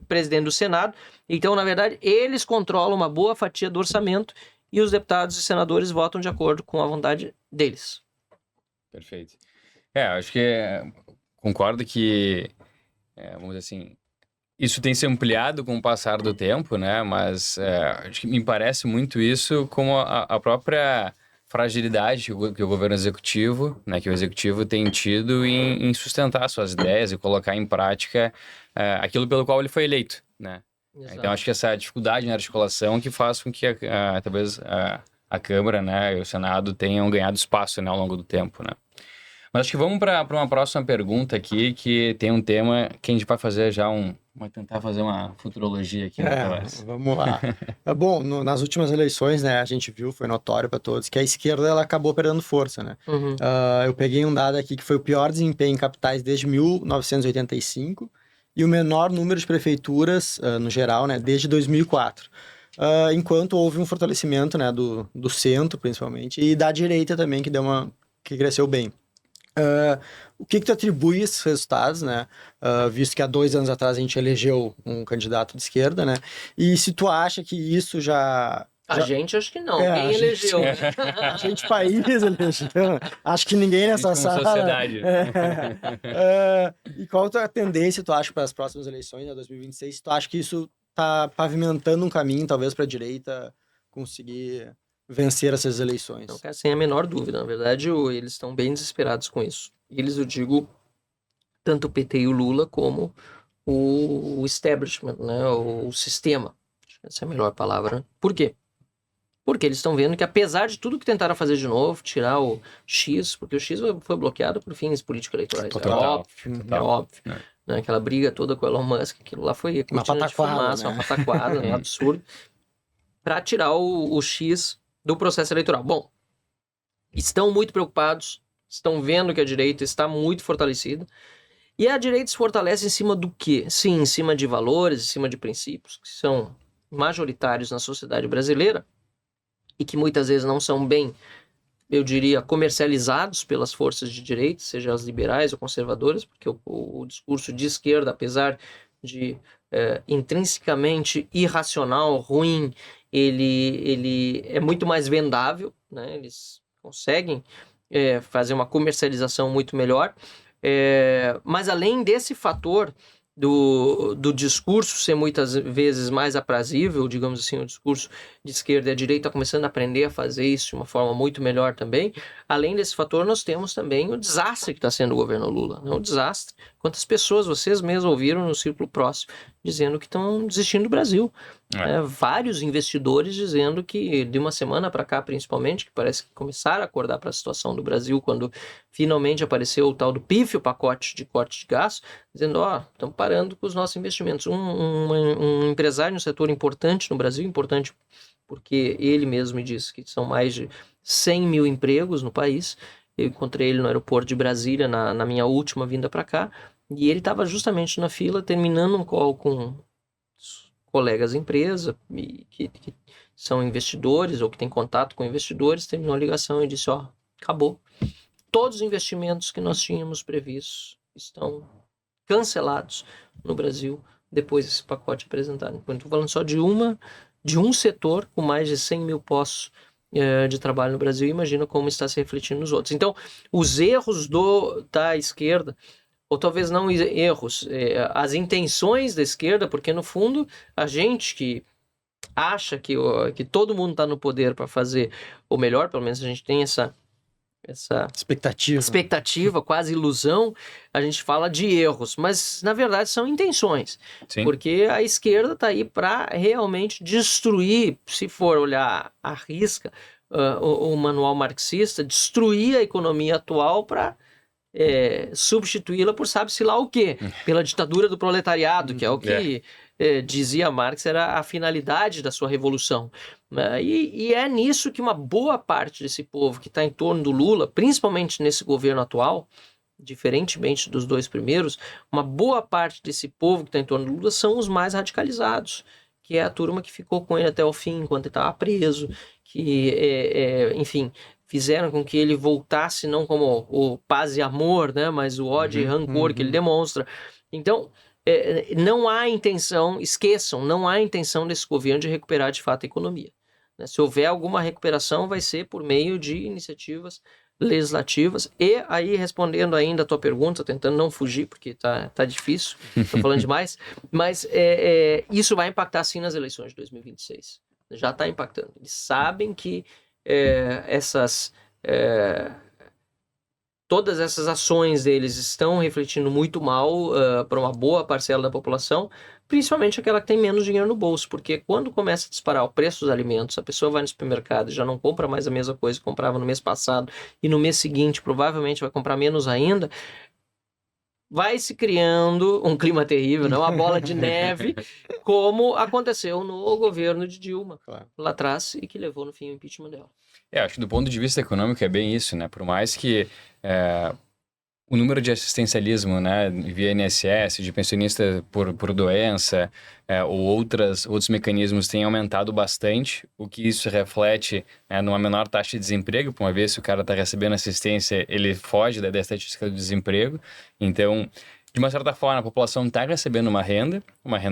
presidente do Senado. Então, na verdade, eles controlam uma boa fatia do orçamento e os deputados e senadores votam de acordo com a vontade deles. Perfeito. Acho que concordo que, vamos dizer assim, isso tem se ampliado com o passar do tempo, né? Mas acho que me parece muito isso como a própria fragilidade que o governo executivo, né, que o executivo tem tido em sustentar suas ideias e colocar em prática aquilo pelo qual ele foi eleito, né? Exato. Então, acho que essa dificuldade na articulação que faz com que talvez a Câmara, né, e o Senado tenham ganhado espaço, né, ao longo do tempo, né? Mas acho que vamos para uma próxima pergunta aqui, que tem um tema que a gente vai fazer já vai tentar fazer uma futurologia aqui. Vamos lá. Bom, nas últimas eleições, né, a gente viu, foi notório para todos, que a esquerda ela acabou perdendo força, né? Eu peguei um dado aqui que foi o pior desempenho em capitais desde 1985 e o menor número de prefeituras, no geral, né, desde 2004. Enquanto houve um fortalecimento, né, do centro, principalmente, e da direita também, que cresceu bem. O que tu atribui esses resultados, né? Visto que há 2 anos atrás a gente elegeu um candidato de esquerda, né? E se tu acha que isso já... A gente acho que não. Quem elegeu? A gente, país, elegeu. Acho que ninguém nessa sala. Sociedade. E qual a tendência tu acha para as próximas eleições, né, 2026? Tu acha que isso tá pavimentando um caminho, talvez, para a direita conseguir vencer essas eleições. Não, cara, sem a menor dúvida. Na verdade, eles estão bem desesperados com isso. Eles, eu digo, tanto o PT e o Lula, como o establishment, né? O sistema. Acho que essa é a melhor palavra. Né? Por quê? Porque eles estão vendo que, apesar de tudo que tentaram fazer de novo, tirar o X, porque o X foi bloqueado por fins político-eleitorais. Total. É óbvio. Né? Aquela briga toda com o Elon Musk, aquilo lá foi Uma pataquada, né? uma pataquada, um absurdo, para tirar o X do processo eleitoral. Bom, estão muito preocupados, estão vendo que a direita está muito fortalecida, e a direita se fortalece em cima do quê? Sim, em cima de valores, em cima de princípios que são majoritários na sociedade brasileira e que muitas vezes não são bem, eu diria, comercializados pelas forças de direita, seja as liberais ou conservadoras, porque o discurso de esquerda, apesar de intrinsecamente irracional, ruim, ele é muito mais vendável, né? Eles conseguem fazer uma comercialização muito melhor. Mas além desse fator do discurso ser muitas vezes mais aprazível, digamos assim, o discurso de esquerda e a direita está começando a aprender a fazer isso de uma forma muito melhor também. Além desse fator, nós temos também o desastre que está sendo o governo Lula. Né? O desastre. Quantas pessoas vocês mesmos ouviram no círculo próximo dizendo que estão desistindo do Brasil? Vários investidores dizendo que de uma semana para cá, principalmente, que parece que começaram a acordar para a situação do Brasil quando finalmente apareceu o tal do pífio pacote de corte de gastos, dizendo, estamos parando com os nossos investimentos. Um empresário no setor importante no Brasil, importante porque ele mesmo me disse que são mais de 100 mil empregos no país. Eu encontrei ele no aeroporto de Brasília na minha última vinda para cá, e ele estava justamente na fila, terminando um call com colegas da empresa, que são investidores ou que têm contato com investidores, terminou a ligação e disse, acabou. Todos os investimentos que nós tínhamos previstos estão cancelados no Brasil depois desse pacote apresentado. Estou falando só de um setor com mais de 100 mil postos de trabalho no Brasil, imagina como está se refletindo nos outros. Então, os erros da esquerda, ou talvez não erros, as intenções da esquerda, porque no fundo a gente que acha que todo mundo está no poder para fazer o melhor, pelo menos a gente tem essa expectativa, quase ilusão, a gente fala de erros, mas na verdade são intenções. Sim. Porque a esquerda está aí para realmente destruir, se for olhar à risca, o manual marxista, destruir a economia atual para substituí-la por sabe-se lá o quê? Pela ditadura do proletariado, que é o que dizia Marx era a finalidade da sua revolução. E é nisso que uma boa parte desse povo que está em torno do Lula, principalmente nesse governo atual, diferentemente dos dois primeiros, uma boa parte desse povo que está em torno do Lula são os mais radicalizados, que é a turma que ficou com ele até o fim, enquanto ele estava preso, que, enfim, fizeram com que ele voltasse não como o paz e amor, né, mas o ódio e rancor que ele demonstra. Então, não há intenção, esqueçam, não há intenção desse governo de recuperar de fato a economia. Né? Se houver alguma recuperação, vai ser por meio de iniciativas legislativas. E aí, respondendo ainda a tua pergunta, tentando não fugir, porque tá difícil, tô falando demais, mas isso vai impactar sim nas eleições de 2026. Já está impactando. Eles sabem que todas essas ações deles estão refletindo muito mal para uma boa parcela da população, principalmente aquela que tem menos dinheiro no bolso, porque quando começa a disparar o preço dos alimentos, a pessoa vai no supermercado e já não compra mais a mesma coisa que comprava no mês passado, e no mês seguinte provavelmente vai comprar menos ainda, vai se criando um clima terrível, né? Uma bola de neve, como aconteceu no governo de Dilma, lá atrás, e que levou no fim ao impeachment dela. Acho que do ponto de vista econômico é bem isso, né? Por mais que o número de assistencialismo, né, via INSS, de pensionista por doença, ou outros mecanismos tenha aumentado bastante, o que isso reflete numa menor taxa de desemprego, por uma vez se o cara está recebendo assistência, ele foge da estatística do desemprego. Então, de uma certa forma, a população está recebendo uma renda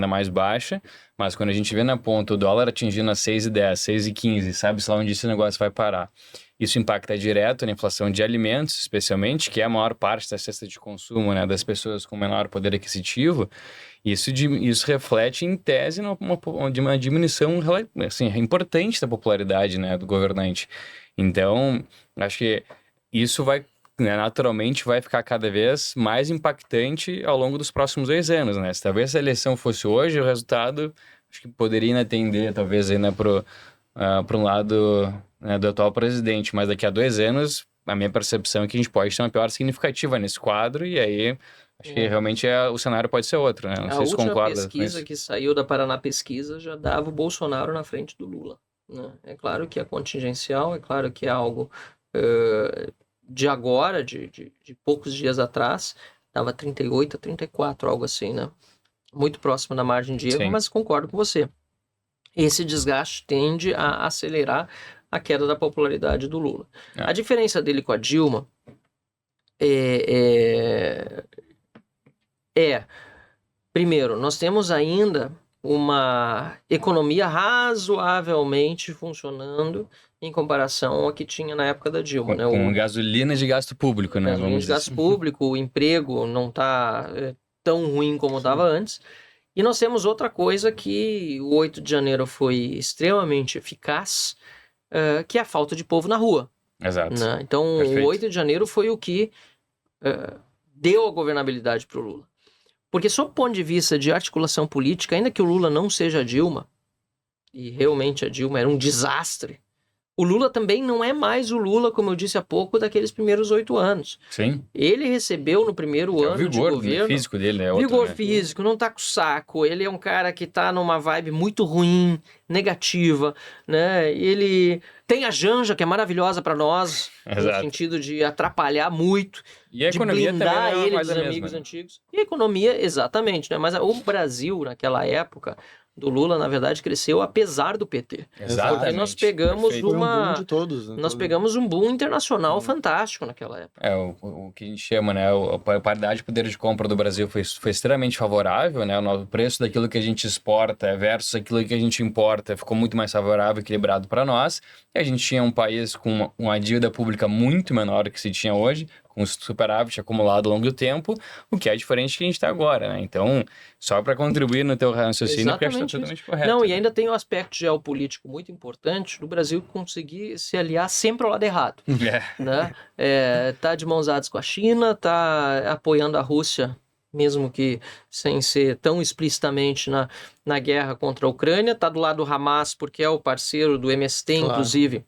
mais baixa, mas quando a gente vê na ponta o dólar atingindo a 6,10, 6,15, sabe-se lá onde esse negócio vai parar. Isso impacta direto na inflação de alimentos, especialmente, que é a maior parte da cesta de consumo, né, das pessoas com menor poder aquisitivo. Isso reflete, em tese, de uma diminuição assim, importante da popularidade, né, do governante. Então, acho que isso vai, né, naturalmente vai ficar cada vez mais impactante ao longo dos próximos 2 anos, né? Se talvez a eleição fosse hoje, o resultado acho que poderia ainda tender, talvez, ainda para um lado, né, do atual presidente, mas daqui a 2 anos, a minha percepção é que a gente pode ter uma pior significativa nesse quadro, e aí acho que realmente o cenário pode ser outro, né? Não sei se concorda. A última pesquisa que saiu da Paraná Pesquisa já dava o Bolsonaro na frente do Lula, né? É claro que é contingencial, é claro que é algo de agora, de poucos dias atrás, estava 38 a 34, algo assim, né? Muito próximo da margem de erro, mas concordo com você. Esse desgaste tende a acelerar a queda da popularidade do Lula. A diferença dele com a Dilma primeiro, nós temos ainda uma economia razoavelmente funcionando em comparação ao que tinha na época da Dilma. Com gasolina de gasto público, né? Gasolina de gasto público, o emprego não está tão ruim como estava antes. E nós temos outra coisa que o 8 de janeiro foi extremamente eficaz, que é a falta de povo na rua. Exato. Né? Então, perfeito. O 8 de janeiro foi o que deu a governabilidade para o Lula. Porque, sob o ponto de vista de articulação política, ainda que o Lula não seja a Dilma, e realmente a Dilma era um desastre, o Lula também não é mais o Lula, como eu disse há pouco, daqueles primeiros 8 anos. Sim. Ele recebeu no primeiro ano de governo... O vigor físico dele é outro, vigor físico, não tá com saco. Ele é um cara que tá numa vibe muito ruim, negativa, né? Ele tem a Janja, que é maravilhosa para nós, no sentido de atrapalhar muito, e a economia blindar também ele dos amigos antigos. E a economia, exatamente, né? Mas o Brasil, naquela época... do Lula, na verdade, cresceu apesar do PT. Exatamente. Porque nós pegamos um boom de todos, né? Nós pegamos um boom internacional fantástico naquela época. O que a gente chama, né? A paridade de poder de compra do Brasil foi extremamente favorável, né? O preço daquilo que a gente exporta versus aquilo que a gente importa ficou muito mais favorável, equilibrado para nós. E a gente tinha um país com uma dívida pública muito menor do que se tinha hoje, com superávit acumulado ao longo do tempo, o que é diferente do que a gente está agora, né? Então, só para contribuir no teu raciocínio, porque acho que está totalmente correto. Não, né? E ainda tem um aspecto geopolítico muito importante do Brasil conseguir se aliar sempre ao lado errado. Né? Tá de mãos dadas com a China, tá apoiando a Rússia, mesmo que sem ser tão explicitamente na guerra contra a Ucrânia, tá do lado do Hamas, porque é o parceiro do MST, claro. Inclusive,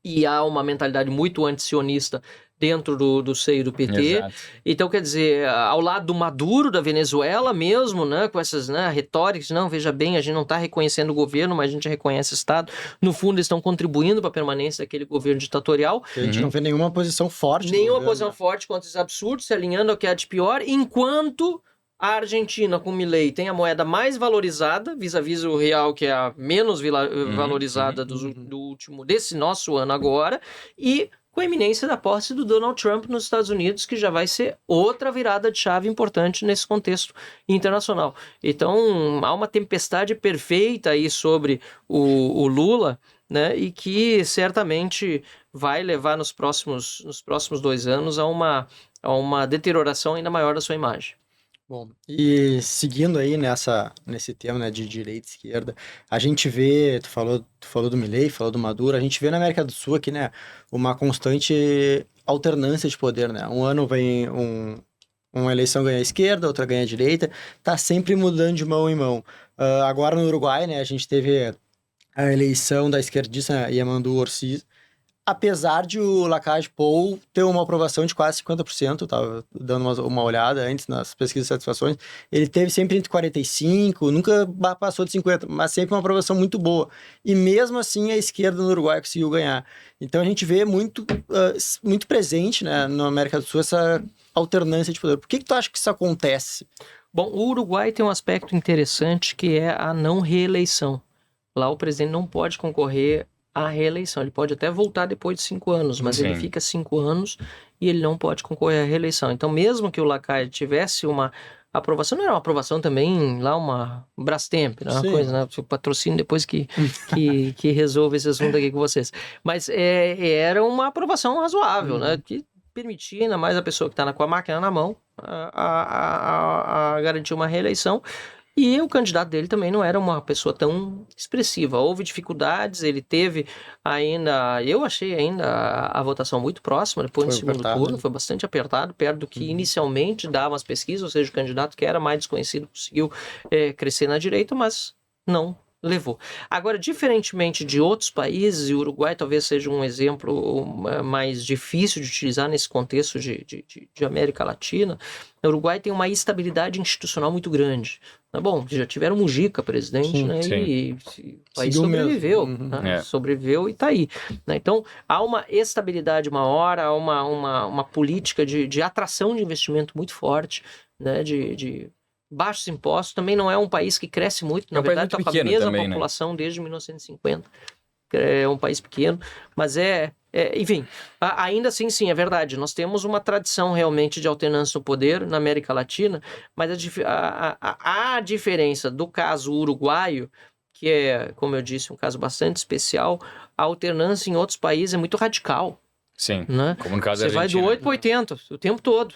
e há uma mentalidade muito antisionista dentro do seio do PT. Exato. Então, quer dizer, ao lado do Maduro, da Venezuela mesmo, né, com essas retóricas, não, veja bem, a gente não está reconhecendo o governo, mas a gente reconhece o Estado. No fundo, eles estão contribuindo para a permanência daquele governo ditatorial. A gente não vê nenhuma posição forte. Nenhuma posição forte contra esses absurdos, se alinhando ao que há de pior, enquanto a Argentina, com Milei, tem a moeda mais valorizada, vis-à-vis o real, que é a menos valorizada desse nosso ano agora, e com a iminência da posse do Donald Trump nos Estados Unidos, que já vai ser outra virada de chave importante nesse contexto internacional. Então, há uma tempestade perfeita aí sobre o Lula, né, e que certamente vai levar nos próximos 2 anos a uma deterioração ainda maior da sua imagem. Bom, e seguindo aí nesse tema, né, de direita e esquerda, a gente vê, tu falou do Milei, falou do Maduro, a gente vê na América do Sul aqui, né, uma constante alternância de poder, né, um ano vem uma eleição ganha a esquerda, outra ganha a direita, tá sempre mudando de mão em mão. Agora no Uruguai, né, a gente teve a eleição da esquerdista Yamandu Ortiz, apesar de o Lacalle Pou ter uma aprovação de quase 50%, eu tava dando uma olhada antes nas pesquisas de satisfações, ele teve sempre entre 45%, nunca passou de 50%, mas sempre uma aprovação muito boa. E mesmo assim a esquerda no Uruguai conseguiu ganhar. Então a gente vê muito presente, né, na América do Sul essa alternância de poder. Por que tu acha que isso acontece? Bom, o Uruguai tem um aspecto interessante que é a não reeleição. Lá o presidente não pode concorrer à reeleição. Ele pode até voltar depois de 5 anos, mas Sim. ele fica 5 anos e ele não pode concorrer à reeleição. Então, mesmo que o Lacaille tivesse uma aprovação, não era uma aprovação também lá, uma Brastemp, né? Uma Sim. coisa, né? O patrocínio depois que resolve esse assunto aqui com vocês. Mas era uma aprovação razoável, né? Que permitia ainda mais a pessoa que está com a máquina na mão a garantir uma reeleição. E o candidato dele também não era uma pessoa tão expressiva. Houve dificuldades, ele teve ainda... Eu achei ainda a votação muito próxima depois do Foi segundo apertado. turno. Foi bastante apertado, perto do que inicialmente davam as pesquisas. Ou seja, o candidato que era mais desconhecido conseguiu crescer na direita, mas não levou. Agora, diferentemente de outros países, e o Uruguai talvez seja um exemplo mais difícil de utilizar nesse contexto de América Latina, o Uruguai tem uma estabilidade institucional muito grande. Bom, já tiveram Mujica presidente, Sim, né? sim. E o país Seguiu sobreviveu, mesmo. né? É. Sobreviveu e está aí. Né? Então, há uma estabilidade maior, há uma política de atração de investimento muito forte, né? De baixos impostos. Também não é um país que cresce muito, na É um país verdade está muito com a pequeno mesma também, né? população desde 1950. É um país pequeno, mas enfim, ainda assim, sim, é verdade. Nós temos uma tradição realmente de alternância no poder na América Latina, mas a diferença do caso uruguaio, que é, como eu disse, um caso bastante especial, a alternância em outros países é muito radical, Sim, né? como no caso Você da vai Argentina. do 8 para 80 o tempo todo.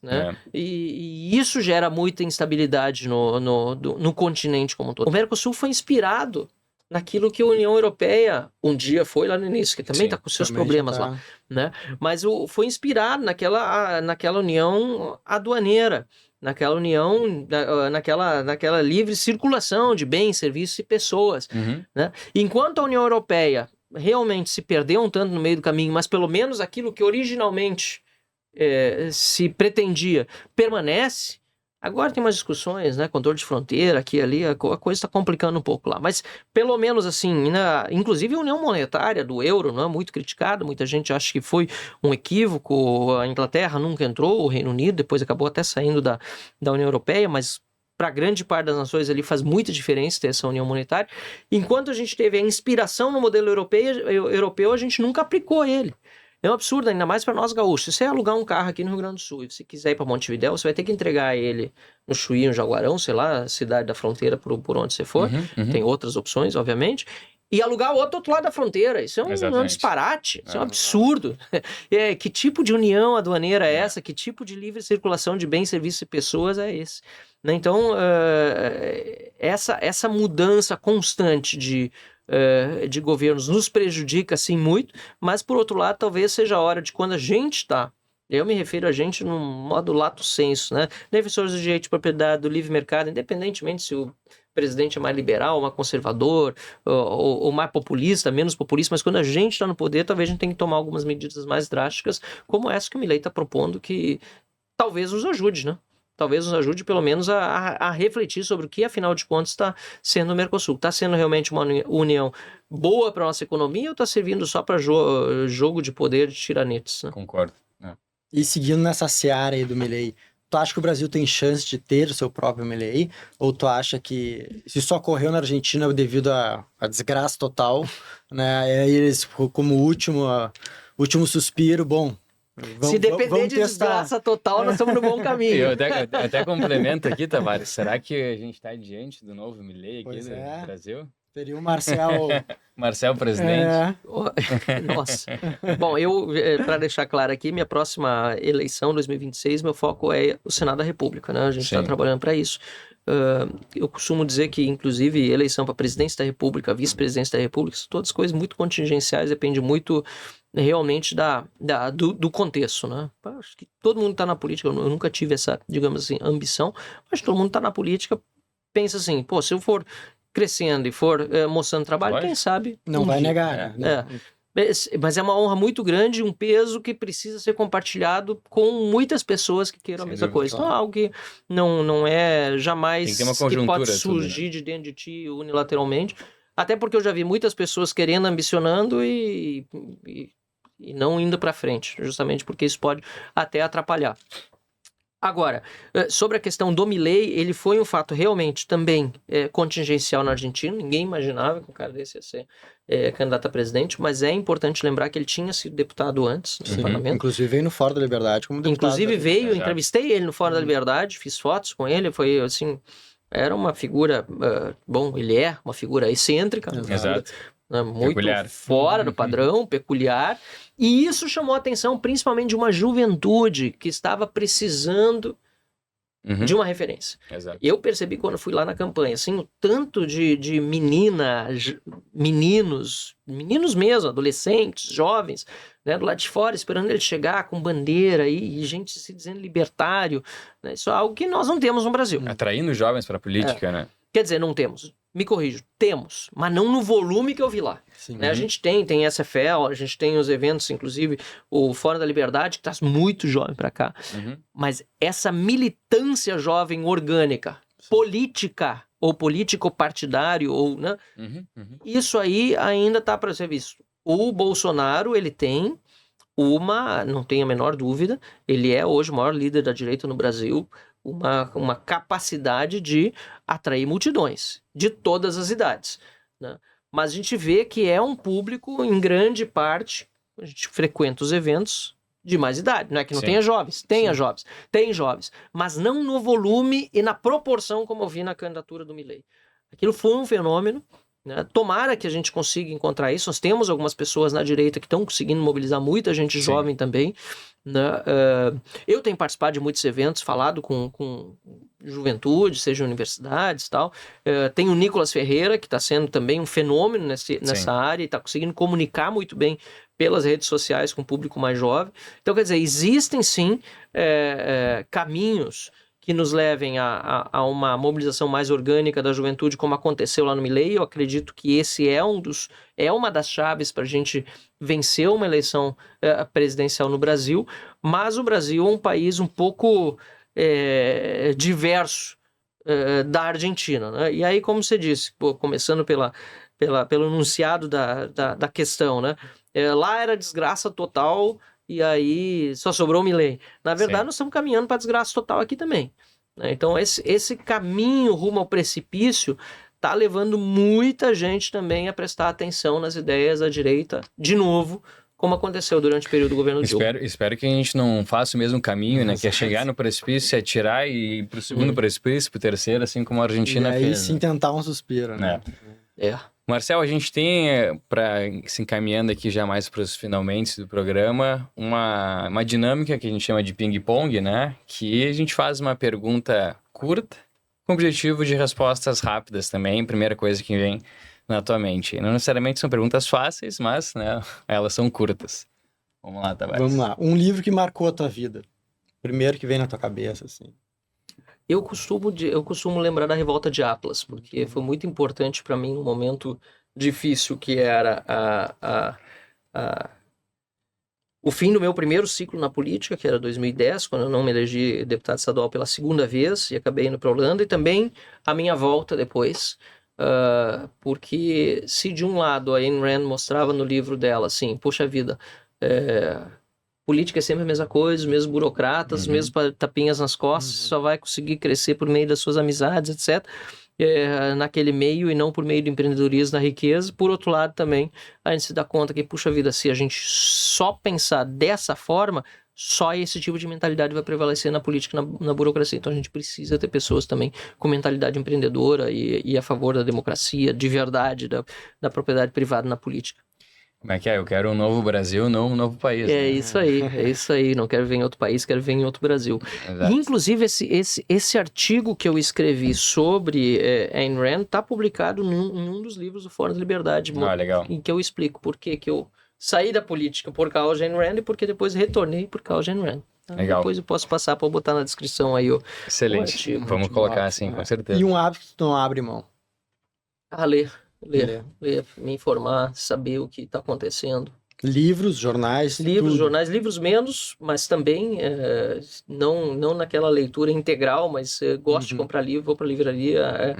Né? É. E isso gera muita instabilidade no continente como um todo. O Mercosul foi inspirado naquilo que a União Europeia um dia foi lá no início, que também Sim, está com seus Também problemas já lá, né? Mas foi inspirado naquela união aduaneira, naquela união, naquela livre circulação de bens, serviços e pessoas, Uhum. né? Enquanto a União Europeia realmente se perdeu um tanto no meio do caminho, mas pelo menos aquilo que originalmente se pretendia permanece. Agora tem umas discussões, né, controle de fronteira aqui e ali, a coisa está complicando um pouco lá, mas pelo menos assim, inclusive a União Monetária do euro, não é muito criticada, muita gente acha que foi um equívoco, a Inglaterra nunca entrou, o Reino Unido depois acabou até saindo da União Europeia, mas para grande parte das nações ali faz muita diferença ter essa união monetária. Enquanto a gente teve a inspiração no modelo europeu, a gente nunca aplicou ele. É um absurdo, ainda mais para nós gaúchos. Se você alugar um carro aqui no Rio Grande do Sul e você quiser ir para Montevidéu, você vai ter que entregar ele no Chuí, no Jaguarão, sei lá, cidade da fronteira por onde você for. Uhum. Tem outras opções, obviamente. E alugar o outro lado da fronteira. Isso é um disparate, isso é um absurdo. Que tipo de união aduaneira é essa? Que tipo de livre circulação de bens, serviços e pessoas é esse? Então, essa mudança constante de governos nos prejudica, sim, muito, mas, por outro lado, talvez seja a hora de quando a gente está, eu me refiro a gente num modo lato sensu, né? Defensores do direito de propriedade, do livre mercado, independentemente se o presidente é mais liberal, mais conservador, ou mais populista, menos populista, mas quando a gente está no poder, talvez a gente tenha que tomar algumas medidas mais drásticas, como essa que o Milei está propondo, que talvez nos ajude, né? Talvez nos ajude, pelo menos, a refletir sobre o que, afinal de contas, está sendo o Mercosul. Está sendo realmente uma união boa para a nossa economia ou está servindo só para jogo de poder de tiranetes? Né? Concordo. E seguindo nessa seara aí do Milei, tu acha que o Brasil tem chance de ter o seu próprio Milei? Ou tu acha que se só ocorreu na Argentina devido à desgraça total, né? E aí eles, como último suspiro, bom... Se depender vamos de testar. desgraça total, nós estamos no bom caminho. Eu até complemento aqui, Tavares. Será que a gente está diante do novo Milei aqui Pois do Brasil? Teria o Marcel... Marcel presidente. Nossa. Bom, para deixar claro aqui, minha próxima eleição, 2026, meu foco é o Senado da República, né? A gente está trabalhando para isso. Eu costumo dizer que, inclusive, eleição para presidência da República, vice-presidência da República, são todas coisas muito contingenciais, depende muito realmente do contexto, né? Acho que todo mundo está na política, eu nunca tive essa, digamos assim, ambição, mas todo mundo está na política, pensa assim, pô, se eu for crescendo e for mostrando trabalho, quem sabe... Não vai negar, né? Mas é uma honra muito grande, um peso que precisa ser compartilhado com muitas pessoas que queiram a mesma coisa. Então é algo que não é jamais que pode surgir de dentro de ti unilateralmente. Até porque eu já vi muitas pessoas querendo, ambicionando e não indo para frente, justamente porque isso pode até atrapalhar. Agora, sobre a questão do Milei, ele foi um fato realmente também contingencial na Argentina. Ninguém imaginava que um cara desse ia ser candidato a presidente, mas é importante lembrar que ele tinha sido deputado antes no parlamento. Inclusive veio no Fórum da Liberdade como deputado. Inclusive veio, Exato. Entrevistei ele no Fórum da Liberdade, fiz fotos com ele, foi assim, era uma figura, bom, ele é uma figura excêntrica, Exato. né, muito Peculiar. fora do padrão, peculiar, e isso chamou a atenção principalmente de uma juventude que estava precisando Uhum. de uma referência. Exato. Eu percebi quando fui lá na campanha, assim, o tanto de meninos mesmo, adolescentes, jovens, né, do lado de fora, esperando ele chegar com bandeira e gente se dizendo libertário, né, isso é algo que nós não temos no Brasil. Atraindo jovens para a política, né? Quer dizer, não temos. Me corrijo, temos, mas não no volume que eu vi lá. Sim. Né? A gente tem SFL, a gente tem os eventos, inclusive o Fórum da Liberdade, que traz muito jovem para cá. Uhum. Mas essa militância jovem orgânica, política, ou político-partidário, ou, né? Uhum. Uhum. Isso aí ainda está para ser visto. O Bolsonaro, ele tem não tenho a menor dúvida, ele é hoje o maior líder da direita no Brasil, uma capacidade de atrair multidões de todas as idades, né? Mas a gente vê que é um público, em grande parte, a gente frequenta os eventos de mais idade, não é que não Sim. tenha jovens, tem jovens, mas não no volume e na proporção como eu vi na candidatura do Milei. Aquilo foi um fenômeno, né? Tomara que a gente consiga encontrar isso. Nós temos algumas pessoas na direita que estão conseguindo mobilizar muita gente Sim. jovem também, né? Eu tenho participado de muitos eventos, falado com juventude, seja universidades e tal. Tem o Nicolas Ferreira, que está sendo também um fenômeno nessa área e está conseguindo comunicar muito bem pelas redes sociais com o público mais jovem. Então, quer dizer, existem sim caminhos que nos levem a uma mobilização mais orgânica da juventude, como aconteceu lá no Milei. Eu acredito que esse é uma das chaves para a gente vencer uma eleição presidencial no Brasil, mas o Brasil é um país um pouco diverso da Argentina, né? E aí, como você disse, começando pelo enunciado da questão, né? Lá era desgraça total, e aí só sobrou o Milei. Na verdade, Sim. nós estamos caminhando para desgraça total aqui também, né? Então, esse caminho rumo ao precipício está levando muita gente também a prestar atenção nas ideias da direita, de novo, como aconteceu durante o período do governo Dilma. Espero que a gente não faça o mesmo caminho, né? Que é chegar no precipício, se atirar e ir pro segundo precipício, pro terceiro, assim como a Argentina E aí fez. sim tentar um suspiro, né? Marcel, a gente tem, para se encaminhando aqui já mais para os finalmente do programa, uma dinâmica que a gente chama de ping-pong, né? Que a gente faz uma pergunta curta, com objetivo de respostas rápidas também, primeira coisa que vem na tua mente. Não necessariamente são perguntas fáceis, mas, né, elas são curtas. Vamos lá, Tavares. Vamos lá. Um livro que marcou a tua vida. Primeiro que vem na tua cabeça, assim. Eu costumo lembrar da Revolta de Atlas, porque foi muito importante para mim num momento difícil que era o fim do meu primeiro ciclo na política, que era 2010, quando eu não me elegi deputado estadual pela segunda vez e acabei indo para a Holanda, e também a minha volta depois, porque se de um lado a Ayn Rand mostrava no livro dela assim, poxa vida, política é sempre a mesma coisa, os mesmos burocratas, os mesmos tapinhas nas costas, só vai conseguir crescer por meio das suas amizades, etc., naquele meio e não por meio do empreendedorismo na riqueza. Por outro lado também, a gente se dá conta que, puxa vida, se a gente só pensar dessa forma, só esse tipo de mentalidade vai prevalecer na política, na burocracia. Então a gente precisa ter pessoas também com mentalidade empreendedora e a favor da democracia, de verdade, da propriedade privada na política. Como é que é? Eu quero um novo Brasil, não um novo país. É né? isso aí. Não quero ver em outro país, quero ver em outro Brasil. Exato. E, inclusive, esse artigo que eu escrevi sobre Ayn Rand está publicado num dos livros do Fórum da Liberdade, Legal. em que eu explico por que eu saí da política por causa de Ayn Rand e porque depois retornei por causa de Ayn Rand. Então, Legal. depois eu posso passar para botar na descrição aí o Excelente. artigo. Vamos colocar assim, com certeza. E um hábito que tu não abre mão. Ler, me informar, saber o que está acontecendo. Livros, jornais, Livros, tudo. jornais, livros menos, mas também não naquela leitura integral, mas gosto de comprar livro, vou para a livraria,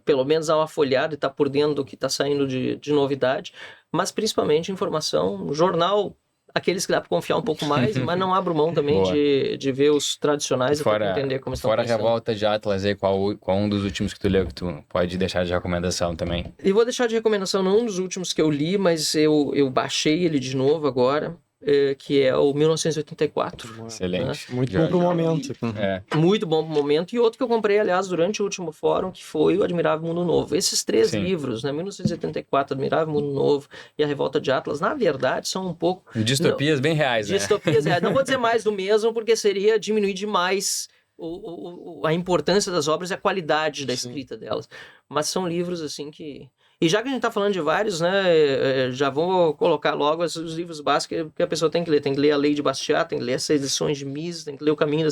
pelo menos dar uma folhada e estar por dentro do que está saindo de novidade, mas principalmente informação, jornal aqueles que dá para confiar um pouco mais, mas não abro mão também Boa. de ver os tradicionais Fora- para entender como estão Fora a pensando. Revolta de Atlas aí, qual um dos últimos que tu leu que tu pode deixar de recomendação também? E vou deixar de recomendação não um dos últimos que eu li, mas eu baixei ele de novo agora, que é o 1984. Excelente. Muito Já- bom pro momento. É, Muito bom pro momento. E outro que eu comprei, aliás, durante o último fórum, que foi o Admirável Mundo Novo. Esses três Sim. livros, né, 1984, Admirável Mundo Novo e A Revolta de Atlas, na verdade, são um pouco distopias bem reais, né? distopias. Não vou dizer mais do mesmo, porque seria diminuir demais a importância das obras e a qualidade da Sim. escrita delas. Mas são livros, assim, que... E já que a gente está falando de vários, né, já vou colocar logo os livros básicos que a pessoa tem que ler. Tem que ler A Lei de Bastiat, tem que ler as edições de Mises, tem que ler O Caminho da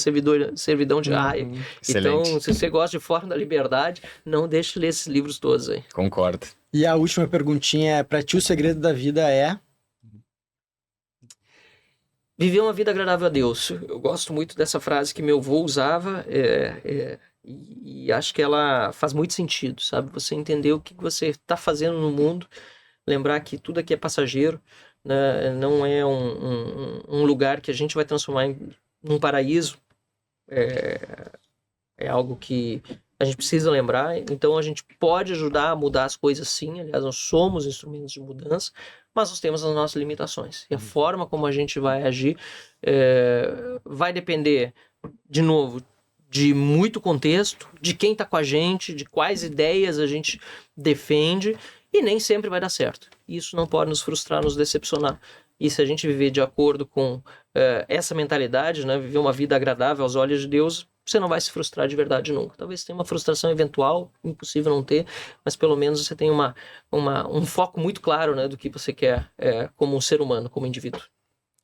Servidão de Hayek. Então, Excelente. se você gosta de Fórum da Liberdade, não deixe de ler esses livros todos aí. Concordo. E a última perguntinha é, pra ti o segredo da vida é... Viver uma vida agradável a Deus. Eu gosto muito dessa frase que meu avô usava e acho que ela faz muito sentido, sabe? Você entender o que você está fazendo no mundo, lembrar que tudo aqui é passageiro, né? Não é um lugar que a gente vai transformar num paraíso. É algo que a gente precisa lembrar. Então a gente pode ajudar a mudar as coisas sim. Aliás, nós somos instrumentos de mudança, mas nós temos as nossas limitações. E a forma como a gente vai agir vai depender, de novo, de muito contexto, de quem está com a gente, de quais ideias a gente defende, e nem sempre vai dar certo. Isso não pode nos frustrar, nos decepcionar. E se a gente viver de acordo com essa mentalidade, né, viver uma vida agradável aos olhos de Deus, você não vai se frustrar de verdade nunca. Talvez tenha uma frustração eventual, impossível não ter, mas pelo menos você tem um foco muito claro, né, do que você quer como um ser humano, como indivíduo.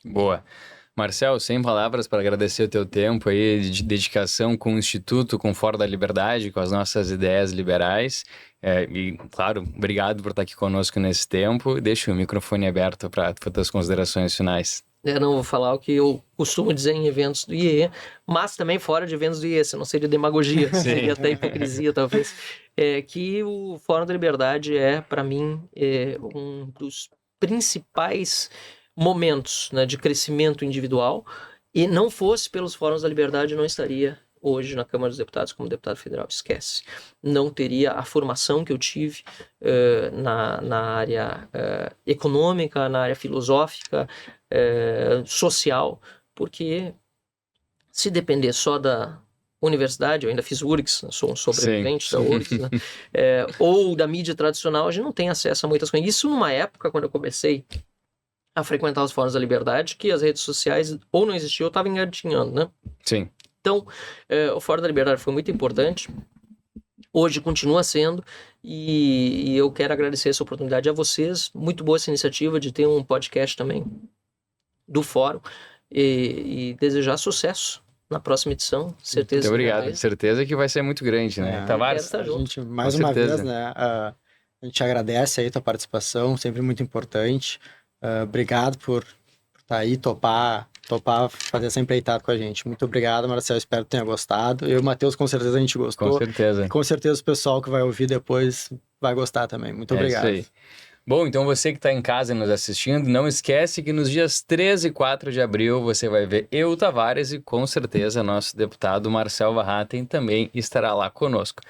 Boa. Marcel, sem palavras para agradecer o teu tempo aí de dedicação com o Instituto, com o Fórum da Liberdade, com as nossas ideias liberais. E, claro, obrigado por estar aqui conosco nesse tempo. Deixa o microfone aberto para as considerações finais. Eu não vou falar o que eu costumo dizer em eventos do IE, mas também fora de eventos do IE, se não seria demagogia, seria até hipocrisia talvez, que o Fórum da Liberdade para mim, um dos principais momentos, né, de crescimento individual, e não fosse pelos Fóruns da Liberdade, eu não estaria hoje na Câmara dos Deputados como deputado federal, esquece. Não teria a formação que eu tive na área econômica, na área filosófica, social, porque se depender só da universidade, eu ainda fiz URGS, sou um sobrevivente Sim. da URGS, né? Ou da mídia tradicional, a gente não tem acesso a muitas coisas. Isso numa época, quando eu comecei a frequentar os Fóruns da Liberdade, que as redes sociais ou não existiam ou estavam engatinhando, né? Sim. Então, o Fórum da Liberdade foi muito importante, hoje continua sendo, e eu quero agradecer essa oportunidade a vocês. Muito boa essa iniciativa de ter um podcast também do Fórum, e desejar sucesso na próxima edição, certeza. Muito obrigado, certeza que vai ser muito grande, né? Tavares, quero estar A gente, mais Com uma certeza. vez, né, a gente agradece aí a tua participação, sempre muito importante. Obrigado por estar aí, topar fazer essa empreitada com a gente. Muito obrigado, Marcelo, espero que tenha gostado. Eu e o Matheus, com certeza a gente gostou. Com certeza. Com certeza o pessoal que vai ouvir depois vai gostar também. Muito obrigado. Isso aí. Bom, então você que está em casa nos assistindo, não esquece que nos dias 13 e 4 de abril você vai ver eu, Tavares, e com certeza nosso deputado Marcel Warraten também estará lá conosco.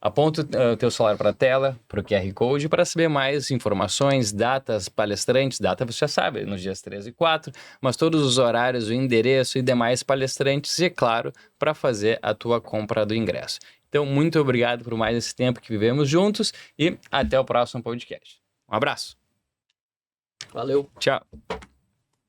Aponta o teu celular para a tela, para o QR Code, para saber mais informações, datas, palestrantes. Data você já sabe, nos dias 13 e 4, mas todos os horários, o endereço e demais palestrantes, e, é claro, para fazer a tua compra do ingresso. Então, muito obrigado por mais esse tempo que vivemos juntos e até o próximo podcast. Um abraço. Valeu. Tchau.